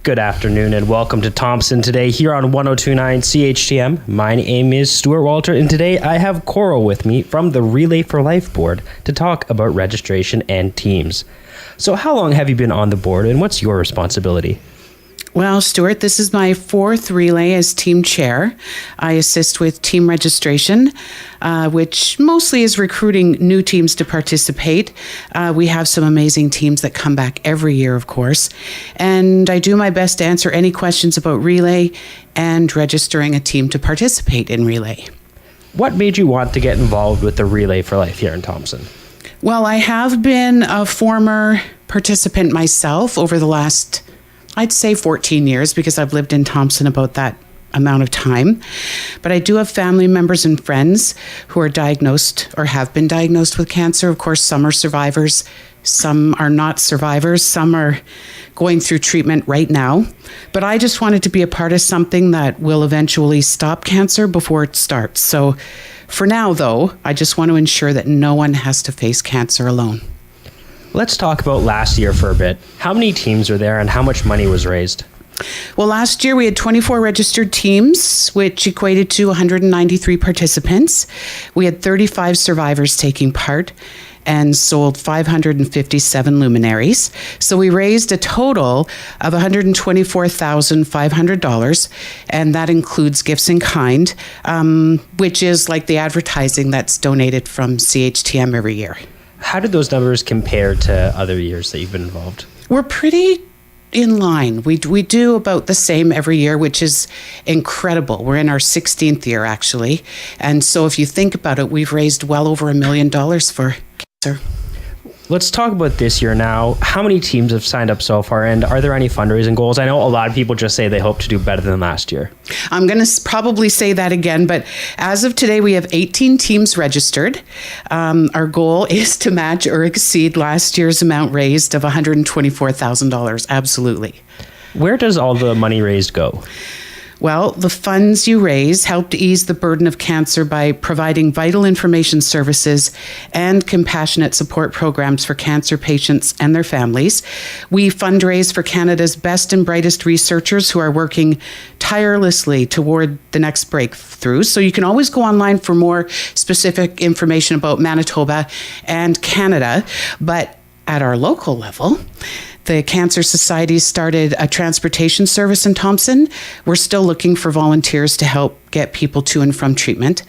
Good afternoon and welcome to Thompson today here on 102.9 CHTM. My name is Stuart Walter and today I have Coral with me from the Relay for Life board to talk about registration and teams. So how long have you been on the board and what's your responsibility? Well, Stuart, this is my fourth relay as team chair. I assist with team registration, which mostly is recruiting new teams to participate. We have some amazing teams that come back every year, of course. And I do my best to answer any questions about relay and registering a team to participate in relay. What made you want to get involved with the Relay for Life here in Thompson? Well, I have been a former participant myself over the last, I'd say 14 years, because I've lived in Thompson about that amount of time. But I do have family members and friends who are diagnosed or have been diagnosed with cancer. Of course, some are survivors, some are not survivors, some are going through treatment right now. But I just wanted to be a part of something that will eventually stop cancer before it starts. So for now, though, I just want to ensure that no one has to face cancer alone. Let's talk about last year for a bit. How many teams were there and how much money was raised? Well, last year we had 24 registered teams, which equated to 193 participants. We had 35 survivors taking part and sold 557 luminaries. So we raised a total of $124,500, and that includes gifts in kind, which is like the advertising that's donated from CHTM every year. How did those numbers compare to other years that you've been involved? We're pretty in line. We do about the same every year, which is incredible. We're in our 16th year, actually. And so if you think about it, we've raised well over $1 million for cancer. Let's talk about this year now. How many teams have signed up so far, and are there any fundraising goals? I know a lot of people just say they hope to do better than last year. I'm going to probably say that again, but as of today, we have 18 teams registered. Our goal is to match or exceed last year's amount raised of $124,000. Absolutely. Where does all the money raised go? Well, the funds you raise help to ease the burden of cancer by providing vital information services and compassionate support programs for cancer patients and their families. We fundraise for Canada's best and brightest researchers who are working tirelessly toward the next breakthrough. So you can always go online for more specific information about Manitoba and Canada. But at our local level, the Cancer Society started a transportation service in Thompson. We're still looking for volunteers to help get people to and from treatment.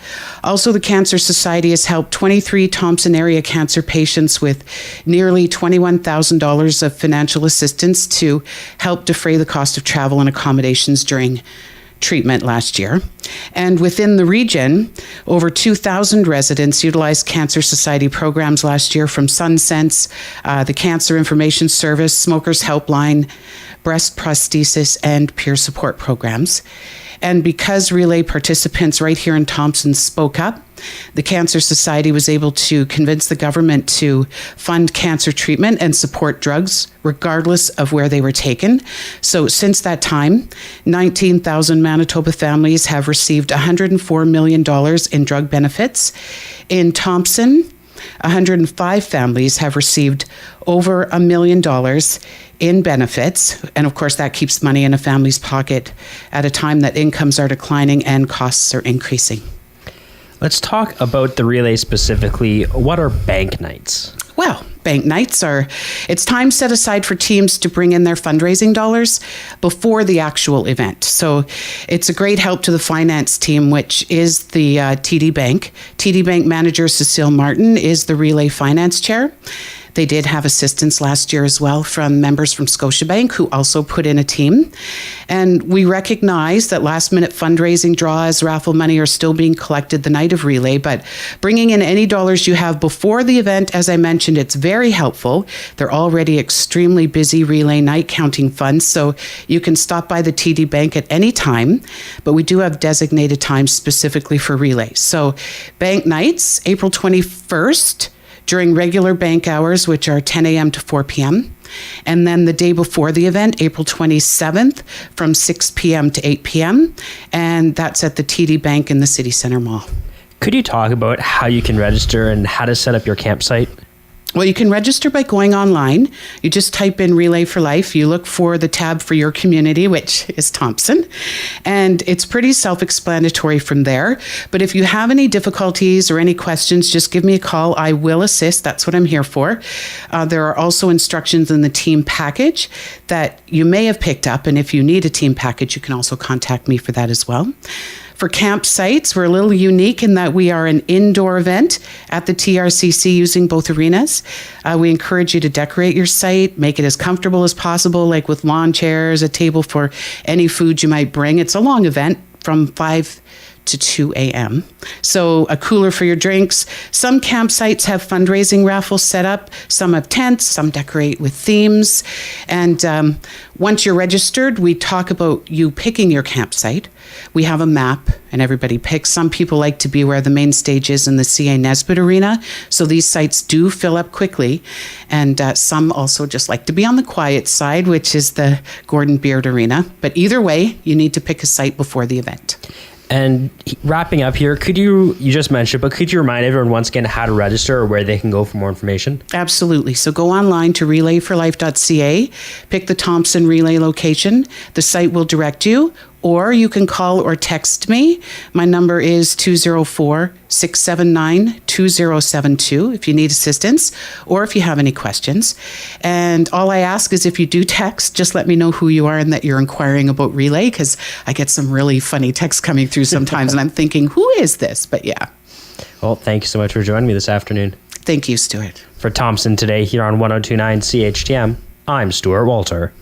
Also, the Cancer Society has helped 23 Thompson area cancer patients with nearly $21,000 of financial assistance to help defray the cost of travel and accommodations during treatment last year. And within the region, over 2,000 residents utilized Cancer Society programs last year from SunSense, the Cancer Information Service, Smokers Helpline, breast prosthesis, and peer support programs. And because relay participants right here in Thompson spoke up, the Cancer Society was able to convince the government to fund cancer treatment and support drugs, regardless of where they were taken. So since that time, 19,000 Manitoba families have received $104 million in drug benefits. In Thompson, 105 families have received over $1 million in benefits. And of course, that keeps money in a family's pocket at a time that incomes are declining and costs are increasing. Let's talk about the relay specifically. What are bank nights? Well, bank nights it's time set aside for teams to bring in their fundraising dollars before the actual event. So it's a great help to the finance team, which is the TD Bank. TD Bank manager Cecile Martin is the relay finance chair. They did have assistance last year as well from members from Scotiabank who also put in a team. And we recognize that last-minute fundraising draws, raffle money are still being collected the night of relay, but bringing in any dollars you have before the event, as I mentioned, it's very helpful. They're already extremely busy relay night counting funds, so you can stop by the TD Bank at any time, but we do have designated times specifically for relay. So bank nights, April 21st, during regular bank hours, which are 10 a.m. to 4 p.m. And then the day before the event, April 27th, from 6 p.m. to 8 p.m. And that's at the TD Bank in the City Centre Mall. Could you talk about how you can register and how to set up your campsite? Well, you can register by going online. You just type in Relay for Life. You look for the tab for your community, which is Thompson. And it's pretty self-explanatory from there. But if you have any difficulties or any questions, just give me a call. I will assist. That's what I'm here for. There are also instructions in the team package that you may have picked up. And if you need a team package, you can also contact me for that as well. For campsites, we're a little unique in that we are an indoor event at the TRCC using both arenas. We encourage you to decorate your site, make it as comfortable as possible, like with lawn chairs, a table for any food you might bring. It's a long event from 5 to 2 a.m. So a cooler for your drinks. Some campsites have fundraising raffles set up. Some have tents, some decorate with themes. And once you're registered, we talk about you picking your campsite. We have a map and everybody picks. Some people like to be where the main stage is in the C.A. Nesbitt Arena. So these sites do fill up quickly. And some also just like to be on the quiet side, which is the Gordon Beard Arena. But either way, you need to pick a site before the event. And wrapping up here, you just mentioned, but could you remind everyone once again how to register or where they can go for more information? Absolutely. So go online to relayforlife.ca, pick the Thompson Relay location. The site will direct you, or you can call or text me. My number is 204-679-2072 if you need assistance or if you have any questions. And all I ask is if you do text, just let me know who you are and that you're inquiring about Relay, because I get some really funny texts coming through sometimes and I'm thinking, who is this? But yeah. Well, thank you so much for joining me this afternoon. Thank you, Stuart. For Thompson today here on 102.9 CHTM, I'm Stuart Walter.